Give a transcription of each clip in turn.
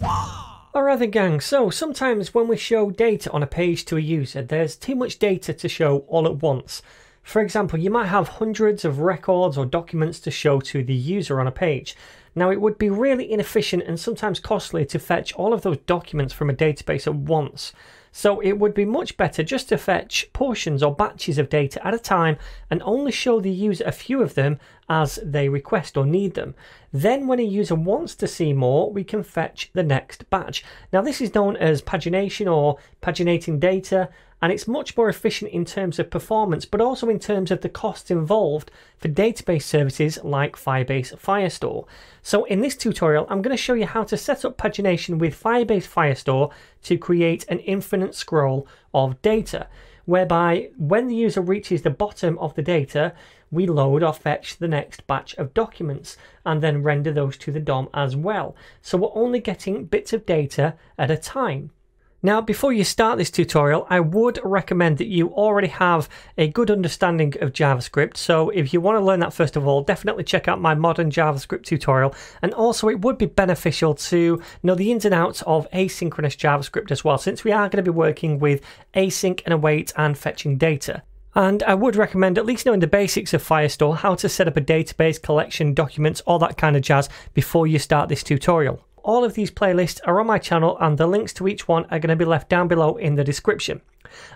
Alright then gang, so sometimes when we show data on a page to a user, there's too much data to show all at once. For example, you might have hundreds of records or documents to show to the user on a page. Now it would be really inefficient and sometimes costly to fetch all of those documents from a database at once. So it would be much better just to fetch portions or batches of data at a time and only show the user a few of them as they request or need them. Then when a user wants to see more, we can fetch the next batch. Now this is known as pagination or paginating data, and it's much more efficient in terms of performance, but also in terms of the costs involved for database services like Firebase Firestore. So in this tutorial, I'm going to show you how to set up pagination with Firebase Firestore to create an infinite scroll of data, whereby when the user reaches the bottom of the data, we load or fetch the next batch of documents and then render those to the DOM as well. So we're only getting bits of data at a time. Now, before you start this tutorial, I would recommend that you already have a good understanding of JavaScript. So if you want to learn that first of all, definitely check out my modern JavaScript tutorial. And also it would be beneficial to know the ins and outs of asynchronous JavaScript as well, since we are going to be working with async and await and fetching data. And I would recommend at least knowing the basics of Firestore, how to set up a database, collection, documents, all that kind of jazz before you start this tutorial. All of these playlists are on my channel and the links to each one are going to be left down below in the description.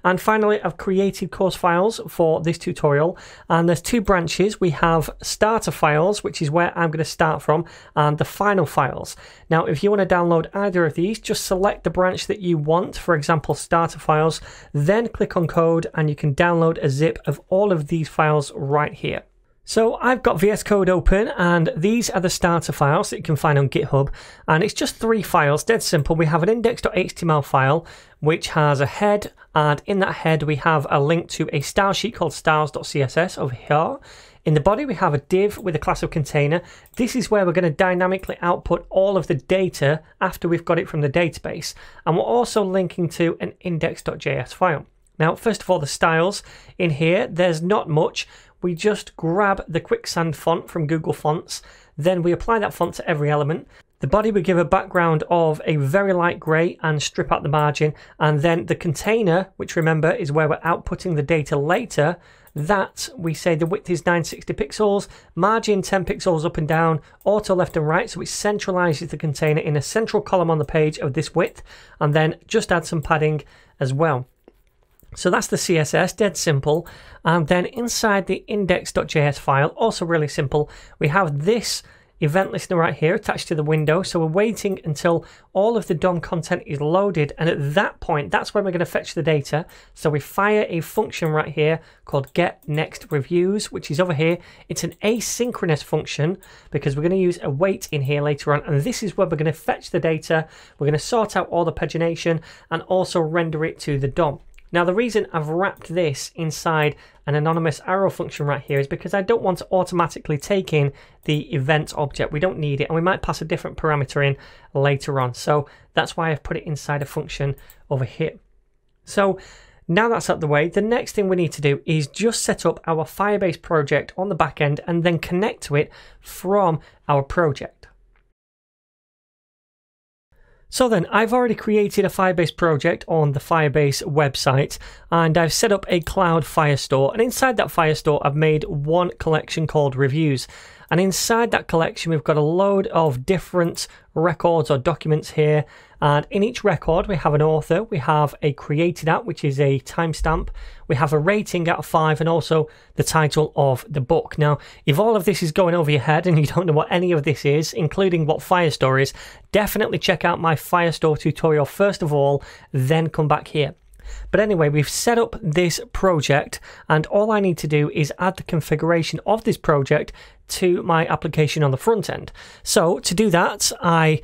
And finally, I've created course files for this tutorial, and there's two branches. We have starter files, which is where I'm going to start from, and the final files. Now, if you want to download either of these, just select the branch that you want, for example, starter files, then click on code and you can download a zip of all of these files right here. So I've got VS Code open and these are the starter files that you can find on GitHub, and it's just 3 files, dead simple. We have an index.html file which has a head, and in that head we have a link to a style sheet called styles.css over here. In the body we have a div with a class of container. This is where we're going to dynamically output all of the data after we've got it from the database, and we're also linking to an index.js file. Now, first of all, the styles in here, there's not much. We just grab the Quicksand font from Google Fonts, then we apply that font to every element. The body we give a background of a very light grey and strip out the margin, and then the container, which remember is where we're outputting the data later, that we say the width is 960 pixels, margin 10 pixels up and down, auto left and right, so it centralizes the container in a central column on the page of this width, and then just add some padding as well. So that's the CSS, dead simple. And then inside the index.js file, also really simple, we have this event listener right here attached to the window. So we're waiting until all of the DOM content is loaded, and at that point, that's when we're going to fetch the data. So we fire a function right here called getNextReviews, which is over here. It's an asynchronous function because we're going to use await in here later on, and this is where we're going to fetch the data. We're going to sort out all the pagination and also render it to the DOM. Now, the reason I've wrapped this inside an anonymous arrow function right here is because I don't want to automatically take in the event object. We don't need it, and we might pass a different parameter in later on. So that's why I've put it inside a function over here. So now that's out of the way, the next thing we need to do is just set up our Firebase project on the back end and then connect to it from our project. So then, I've already created a Firebase project on the Firebase website, and I've set up a cloud Firestore, and inside that Firestore I've made one collection called reviews, and inside that collection we've got a load of different records or documents here, and in each record we have an author, we have a created at, which is a timestamp, we have a rating out of 5, and also the title of the book. Now, if all of this is going over your head and you don't know what any of this is, including what Firestore is, definitely check out my Firestore tutorial first of all, then come back here. But anyway, we've set up this project, and all I need to do is add the configuration of this project to my application on the front end. So to do that, I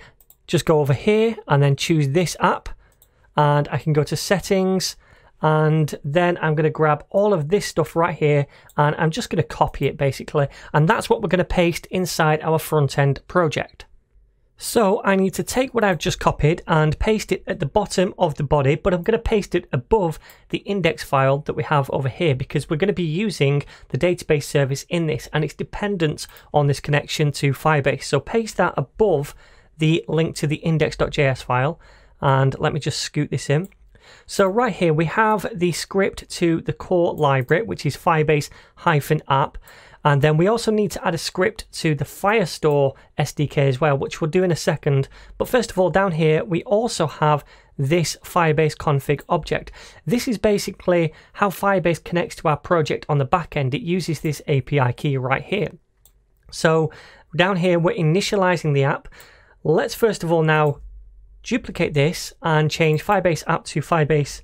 just go over here and then choose this app, and I can go to settings, and then I'm going to grab all of this stuff right here, and I'm just going to copy it basically, and that's what we're going to paste inside our front end project. So I need to take what I've just copied and paste it at the bottom of the body, but I'm going to paste it above the index file that we have over here because we're going to be using the database service in this, and it's dependent on this connection to Firebase. So paste that above the link to the index.js file. And let me just scoot this in. So right here we have the script to the core library, which is Firebase-app. And then we also need to add a script to the Firestore SDK as well, which we'll do in a second. But first of all, down here, we also have this Firebase config object. This is basically how Firebase connects to our project on the back end. It uses this API key right here. So down here, we're initializing the app. Let's first of all now duplicate this and change Firebase app to Firebase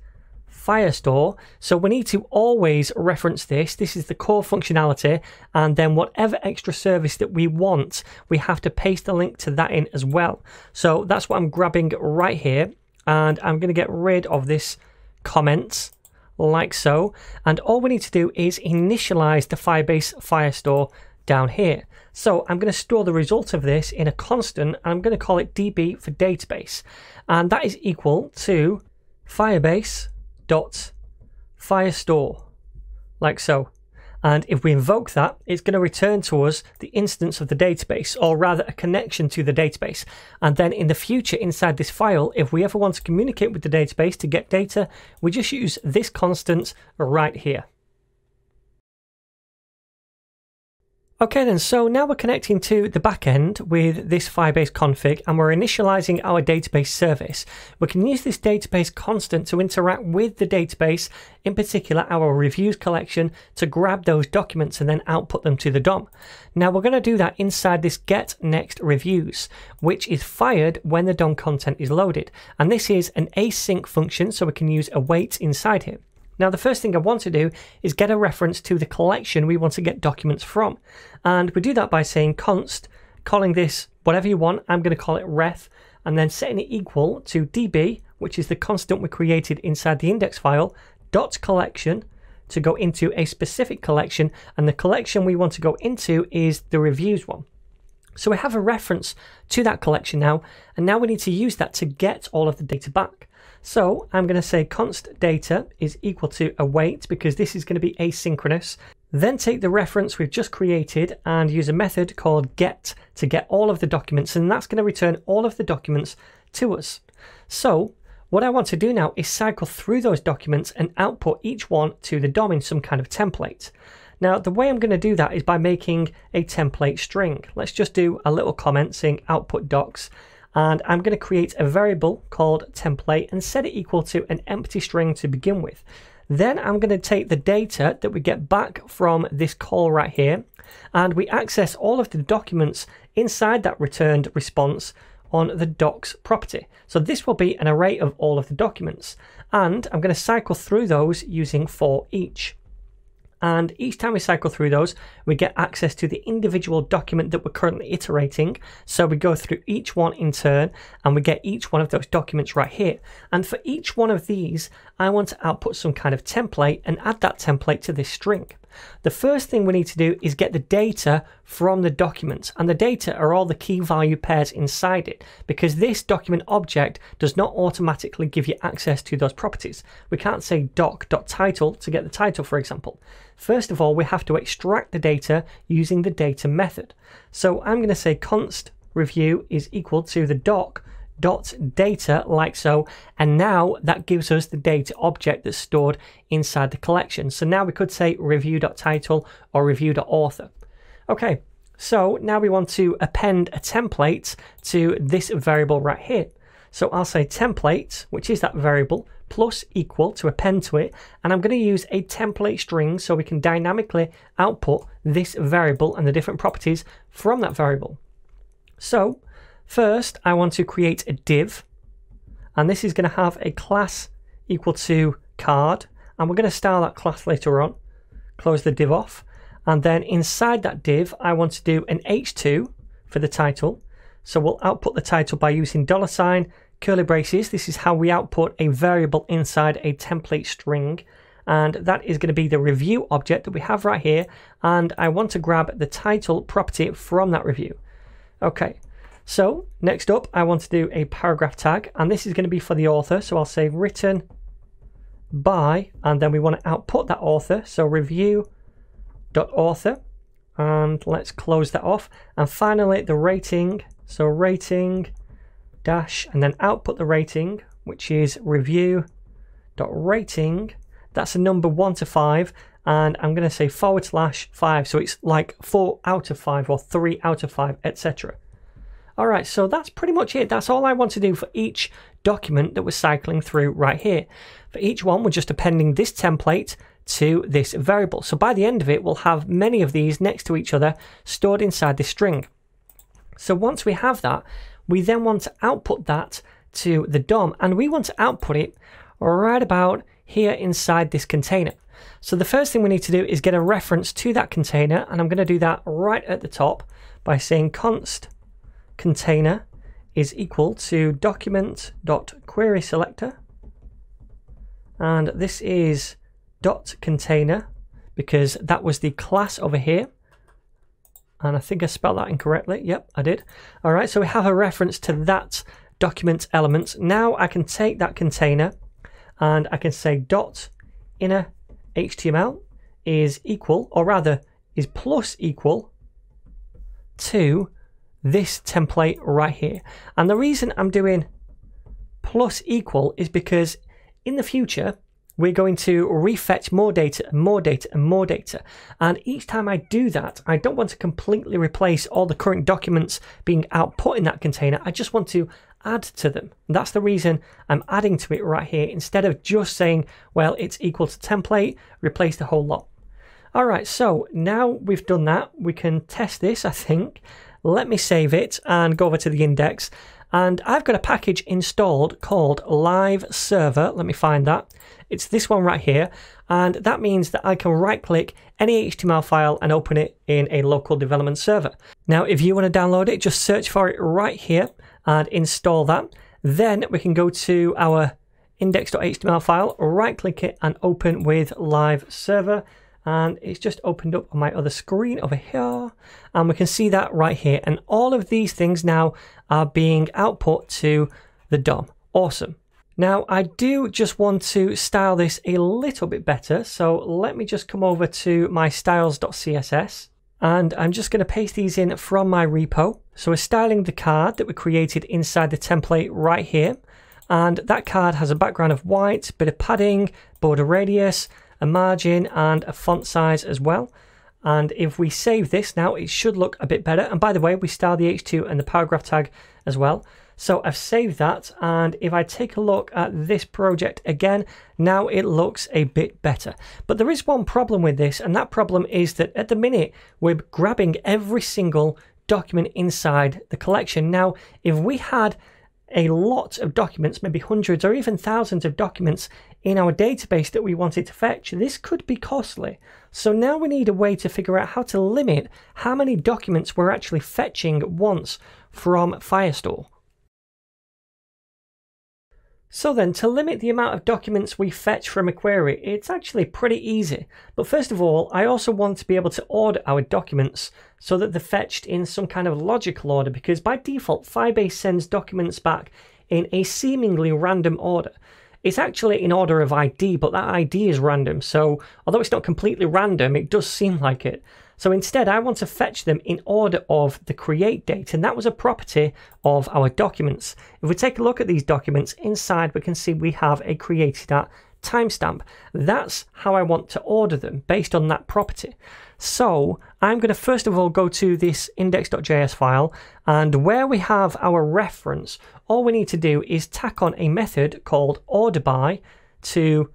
Firestore. So we need to always reference this. This is the core functionality, and then whatever extra service that we want, we have to paste the link to that in as well. So that's what I'm grabbing right here, and I'm going to get rid of this comment like so. And all we need to do is initialize the Firebase Firestore down here. So I'm going to store the result of this in a constant, and I'm going to call it db for database, and that is equal to Firebase.Firestore, like so. And if we invoke that, it's going to return to us the instance of the database, or rather a connection to the database. And then in the future inside this file, if we ever want to communicate with the database to get data, we just use this constant right here. Okay then, so now we're connecting to the backend with this Firebase config, and we're initializing our database service. We can use this database constant to interact with the database, in particular our reviews collection, to grab those documents and then output them to the DOM. Now we're going to do that inside this get next reviews, which is fired when the DOM content is loaded. And this is an async function, so we can use await inside here. Now the first thing I want to do is get a reference to the collection we want to get documents from. And we do that by saying const, calling this whatever you want. I'm going to call it ref, and then setting it equal to db, which is the constant we created inside the index file, dot collection to go into a specific collection, and the collection we want to go into is the reviews one. So we have a reference to that collection now, and now we need to use that to get all of the data back. So I'm going to say const data is equal to await, because this is going to be asynchronous. Then take the reference we've just created and use a method called get to get all of the documents, and that's going to return all of the documents to us. So what I want to do now is cycle through those documents and output each one to the DOM in some kind of template. Now the way I'm going to do that is by making a template string. Let's just do a little comment saying output docs. And I'm going to create a variable called template and set it equal to an empty string to begin with. Then I'm going to take the data that we get back from this call right here, and we access all of the documents inside that returned response on the docs property. So this will be an array of all of the documents, and I'm going to cycle through those using for each. And each time we cycle through those, we get access to the individual document that we're currently iterating. So we go through each one in turn, and we get each one of those documents right here. And for each one of these, I want to output some kind of template and add that template to this string. The first thing we need to do is get the data from the documents, and the data are all the key value pairs inside it, because this document object does not automatically give you access to those properties. We can't say doc.title to get the title, for example. First of all, we have to extract the data using the data method. So I'm going to say const review is equal to the doc.data, like so, and now that gives us the data object that's stored inside the collection. So now we could say review.title or review.author. Okay, so now we want to append a template to this variable right here. So I'll say template, which is that variable, plus equal to append to it, and I'm going to use a template string so we can dynamically output this variable and the different properties from that variable. So first, I want to create a div, and this is going to have a class equal to card, and we're going to style that class later on. Close the div off, and then inside that div, I want to do an h2 for the title. So we'll output the title by using $, curly braces. This is how we output a variable inside a template string, and that is going to be the review object that we have right here, and I want to grab the title property from that review. Okay. So next up, I want to do a paragraph tag, and this is going to be for the author. So I'll say written by, and then we want to output that author. So review.author, and let's close that off. And finally, the rating. So rating dash, and then output the rating, which is review.rating. That's a number 1 to 5, and I'm going to say /5, so it's like 4 out of 5 or 3 out of 5, etc. Alright, so that's pretty much it. That's all I want to do for each document that we're cycling through right here. For each one, we're just appending this template to this variable. So by the end of it, we'll have many of these next to each other stored inside this string. So once we have that, we then want to output that to the DOM, and we want to output it right about here inside this container. So the first thing we need to do is get a reference to that container, and I'm going to do that right at the top by saying const container is equal to document.querySelector, and this is .container because that was the class over here, and I think I spelled that incorrectly. Yep, I did. All right, so we have a reference to that document element. Now I can take that container and I can say .inner HTML is equal, or rather is plus equal to this template right here. And the reason I'm doing plus equal is because in the future we're going to refetch more data and more data and more data, and each time I do that, I don't want to completely replace all the current documents being output in that container. I just want to add to them. And that's the reason I'm adding to it right here, instead of just saying, well, it's equal to template, replace the whole lot. All right, so now we've done that, we can test this, I think. Let me save it and go over to the index, and I've got a package installed called Live Server. Let me find that. It's this one right here, and that means that I can right click any HTML file and open it in a local development server. Now if you want to download it, just search for it right here and install that. Then we can go to our index.html file, right click it and open with Live Server, and it's just opened up on my other screen over here, and we can see that right here, and all of these things now are being output to the DOM. Awesome. Now I do just want to style this a little bit better, so let me just come over to my styles.css, and I'm just going to paste these in from my repo. So we're styling the card that we created inside the template right here, and that card has a background of white, bit of padding, border radius, a margin and a font size as well. And if we save this now, it should look a bit better. And by the way, we style the H2 and the paragraph tag as well. So I've saved that, and if I take a look at this project again, now it looks a bit better. But there is one problem with this, and that problem is that at the minute we're grabbing every single document inside the collection. Now if we had a lot of documents, maybe hundreds or even thousands of documents in our database that we wanted to fetch, this could be costly. So now we need a way to figure out how to limit how many documents we're actually fetching once from Firestore. So then, to limit the amount of documents we fetch from a query, it's actually pretty easy. But first of all, I also want to be able to order our documents so that they're fetched in some kind of logical order, because by default, Firebase sends documents back in a seemingly random order. It's actually in order of ID, but that ID is random. So although it's not completely random, it does seem like it. So instead, I want to fetch them in order of the create date, and that was a property of our documents. If we take a look at these documents inside, we can see we have a created at timestamp. That's how I want to order them, based on that property. So I'm going to first of all go to this index.js file, and where we have our reference, all we need to do is tack on a method called orderBy to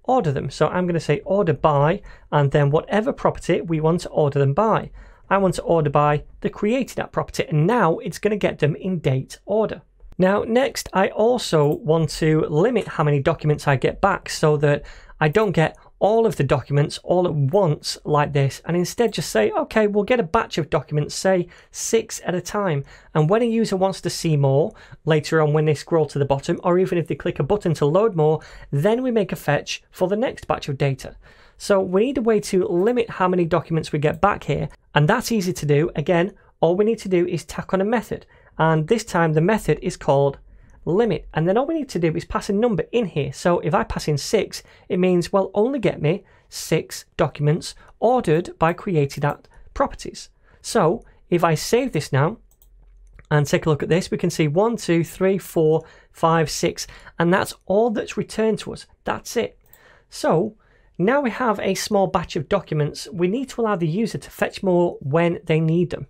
order them. So I'm going to say order by, and then whatever property we want to order them by. I want to order by the created at property, and now it's going to get them in date order. Now next, I also want to limit how many documents I get back so that I don't get all of the documents all at once like this, and instead just say, okay, we'll get a batch of documents, say 6 at a time, and when a user wants to see more later on when they scroll to the bottom, or even if they click a button to load more, then we make a fetch for the next batch of data. So we need a way to limit how many documents we get back here, and that's easy to do. Again, all we need to do is tack on a method, and this time the method is called limit, and then all we need to do is pass a number in here. So if I pass in 6, it means, well, only get me 6 documents ordered by created at properties. So if I save this now And take a look at this. We can see 1, 2, 3, 4, 5, 6, and that's all that's returned to us. That's it. So now we have a small batch of documents. We need to allow the user to fetch more when they need them.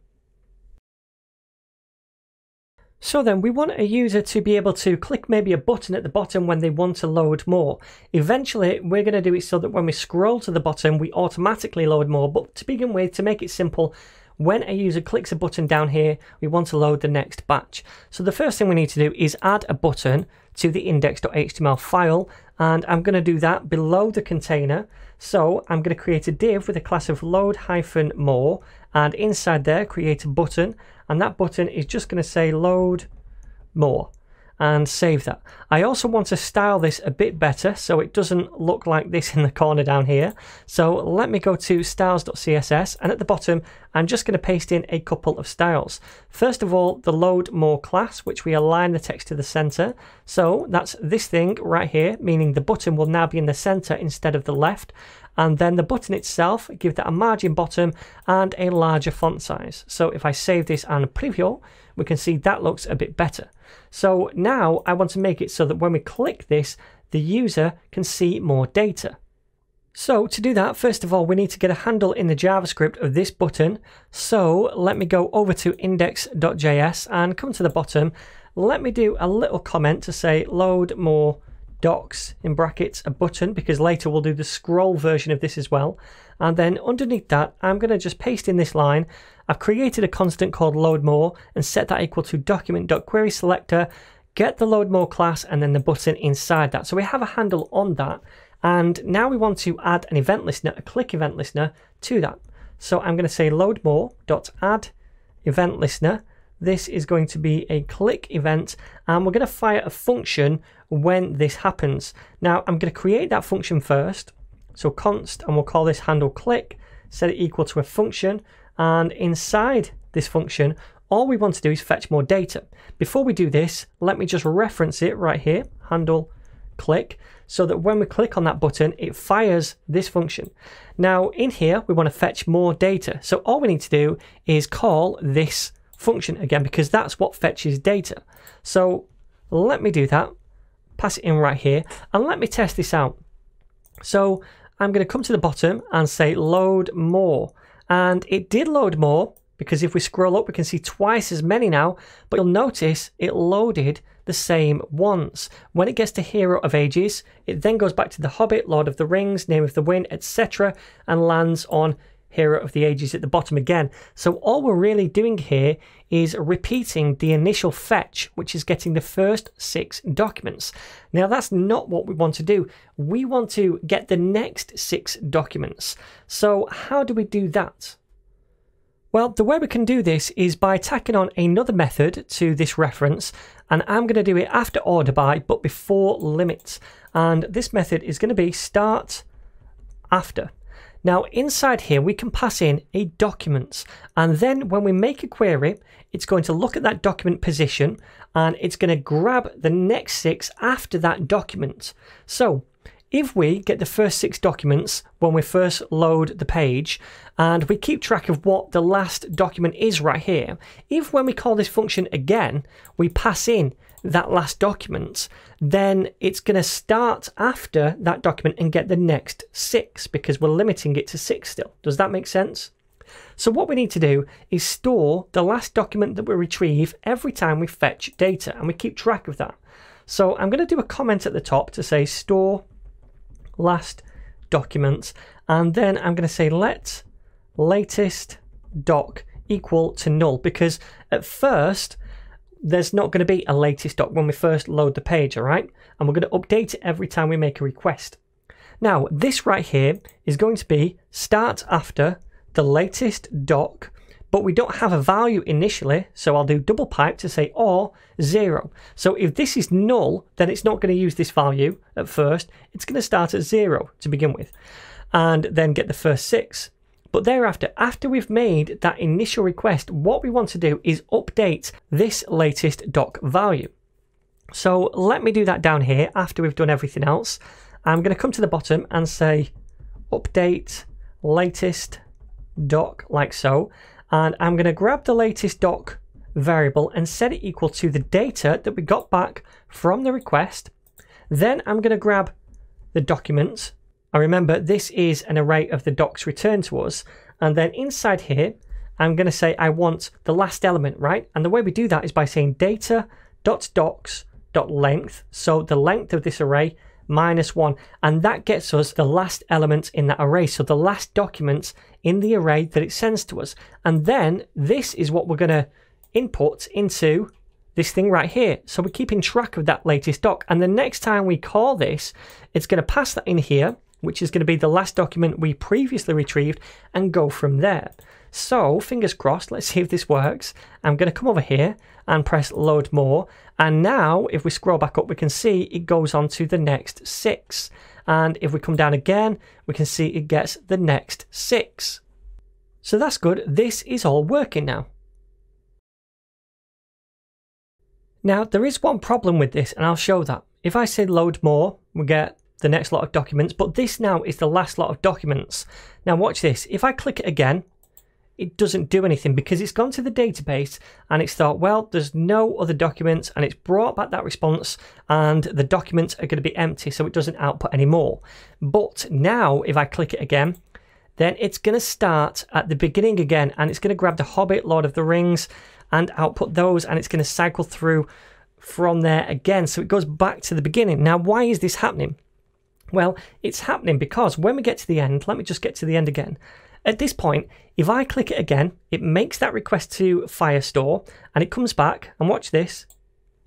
So then we want a user to be able to click maybe a button at the bottom when they want to load more. Eventually, we're going to do it so that when we scroll to the bottom, we automatically load more. But to begin with, to make it simple, when a user clicks a button down here, we want to load the next batch. So the first thing we need to do is add a button to the index.html file, and I'm going to do that below the container. So I'm going to create a div with a class of load-more, and inside there create a button, and that button is just going to say load more, and save that. I also want to style this a bit better so it doesn't look like this in the corner down here. So let me go to styles.css, and at the bottom I'm just going to paste in a couple of styles. First of all, the load more class, which we align the text to the center. So that's this thing right here, meaning the button will now be in the center instead of the left. And then the button itself, give that a margin bottom and a larger font size. So if I save this and preview, we can see that looks a bit better. So now I want to make it so that when we click this, the user can see more data. So to do that, first of all, we need to get a handle in the JavaScript of this button. So let me go over to index.js and come to the bottom. Let me do a little comment to say load more docs in brackets a button, because later we'll do the scroll version of this as well. And then underneath that, I'm going to just paste in this line. I've created a constant called load more and set that equal to document.querySelector, get the load more class and then the button inside that. So we have a handle on that. And now we want to add an event listener, a click event listener to that. So I'm going to say load more.add event listener. This is going to be a click event, and we're going to fire a function when this happens. Now I'm going to create that function first. So const, and we'll call this handle click, set it equal to a function, and inside this function, all we want to do is fetch more data. Before we do this, let me just reference it right here, handle click, so that when we click on that button, it fires this function. Now in here, we want to fetch more data. So all we need to do is call this function again, because that's what fetches data. So let me do that, pass it in right here, and let me test this out. So I'm going to come to the bottom and say load more, and it did load more, because if we scroll up we can see twice as many now, but you'll notice it loaded the same once. When it gets to Hero of Ages, it then goes back to The Hobbit, Lord of the Rings, Name of the Wind, etc., and lands on Hero of the Ages at the bottom again. So all we're really doing here is repeating the initial fetch, which is getting the first 6 documents. Now that's not what we want to do. We want to get the next 6 documents. So how do we do that? Well, the way we can do this is by tacking on another method to this reference, and I'm going to do it after order by, but before limits. And this method is going to be start after. Now inside here we can pass in a document, and then when we make a query, it's going to look at that document position and it's going to grab the next 6 after that document. So if we get the first 6 documents when we first load the page, and we keep track of what the last document is right here, if when we call this function again, we pass in that last document, then it's going to start after that document and get the next 6, because we're limiting it to 6 still. Does that make sense? So what we need to do is store the last document that we retrieve every time we fetch data, and we keep track of that. So I'm going to do a comment at the top to say store last document, and then I'm going to say let latest doc equal to null, because at first there's not going to be a latest doc when we first load the page, all right? And we're going to update it every time we make a request. Now this right here is going to be start after the latest doc, but we don't have a value initially, so I'll do double pipe to say or 0. So if this is null, then it's not going to use this value at first. It's going to start at 0 to begin with, and then get the first 6. But thereafter, after we've made that initial request, what we want to do is update this latest doc value. So let me do that down here after we've done everything else. I'm going to come to the bottom and say update latest doc, like so. And I'm going to grab the latest doc variable and set it equal to the data that we got back from the request. Then I'm going to grab the document. And remember, this is an array of the docs returned to us. And then inside here, I'm going to say I want the last element, right? And the way we do that is by saying data.docs.length. So the length of this array -1. And that gets us the last element in that array. So the last document in the array that it sends to us. And then this is what we're going to input into this thing right here. So we're keeping track of that latest doc. And the next time we call this, it's going to pass that in here, which is going to be the last document we previously retrieved, and go from there. So fingers crossed, let's see if this works. I'm going to come over here and press load more. And now if we scroll back up, we can see it goes on to the next 6. And if we come down again, we can see it gets the next 6. So that's good. This is all working now. Now there is one problem with this, and I'll show that. If I say load more, we get the next lot of documents, but this now is the last lot of documents. Now watch this. If I click it again, it doesn't do anything because it's gone to the database and it's thought, well, there's no other documents, and it's brought back that response and the documents are going to be empty, so it doesn't output anymore. But now if I click it again, then it's going to start at the beginning again, and it's going to grab the Hobbit, Lord of the Rings, and output those, and it's going to cycle through from there again. So it goes back to the beginning. Now, why is this happening? Well, it's happening because when we get to the end, let me just get to the end again. At this point, if I click it again, it makes that request to Firestore, and it comes back, and watch this,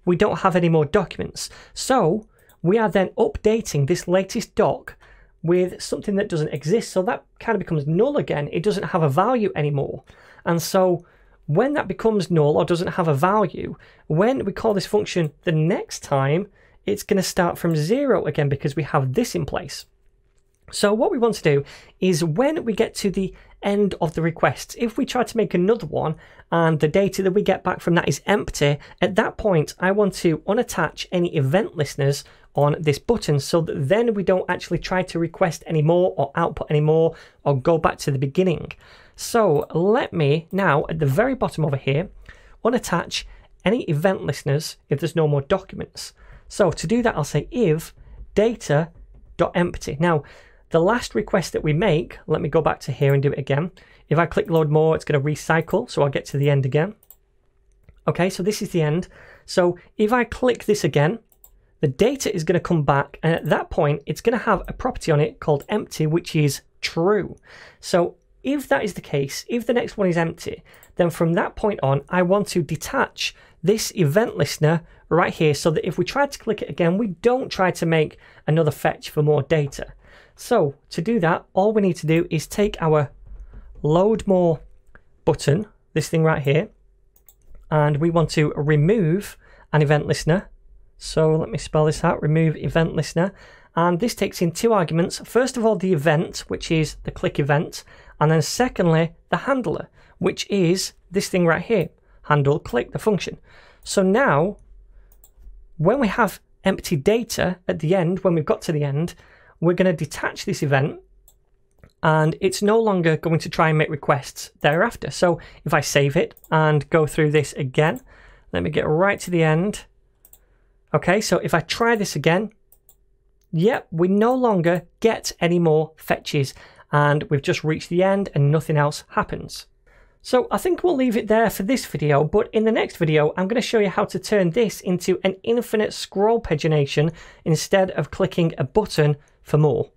we don't have any more documents. So we are then updating this latest doc with something that doesn't exist. So that kind of becomes null again. It doesn't have a value anymore. And so when that becomes null or doesn't have a value, when we call this function the next time, it's going to start from 0 again because we have this in place. So what we want to do is when we get to the end of the request, if we try to make another one and the data that we get back from that is empty, at that point I want to unattach any event listeners on this button so that then we don't actually try to request any more or output any more or go back to the beginning. So let me now at the very bottom over here unattach any event listeners if there's no more documents. So to do that, I'll say if data.empty. Now the last request that we make, let me go back to here and do it again. If I click load more, it's going to recycle, so I'll get to the end again. Okay, so this is the end. So if I click this again, the data is going to come back, and at that point it's going to have a property on it called empty, which is true. So if that is the case, if the next one is empty, then from that point on I want to detach this event listener right here so that if we try to click it again, we don't try to make another fetch for more data. So to do that, all we need to do is take our load more button, this thing right here, and we want to remove an event listener. So let me spell this out, remove event listener. And this takes in 2 arguments. First of all, the event, which is the click event. And then secondly, the handler, which is this thing right here, handle click, the function. So now, when we have empty data at the end, when we've got to the end, we're going to detach this event and it's no longer going to try and make requests thereafter. So if I save it and go through this again, let me get right to the end. Okay, so if I try this again, yep, we no longer get any more fetches and we've just reached the end and nothing else happens. So I think we'll leave it there for this video, but in the next video, I'm going to show you how to turn this into an infinite scroll pagination instead of clicking a button for more.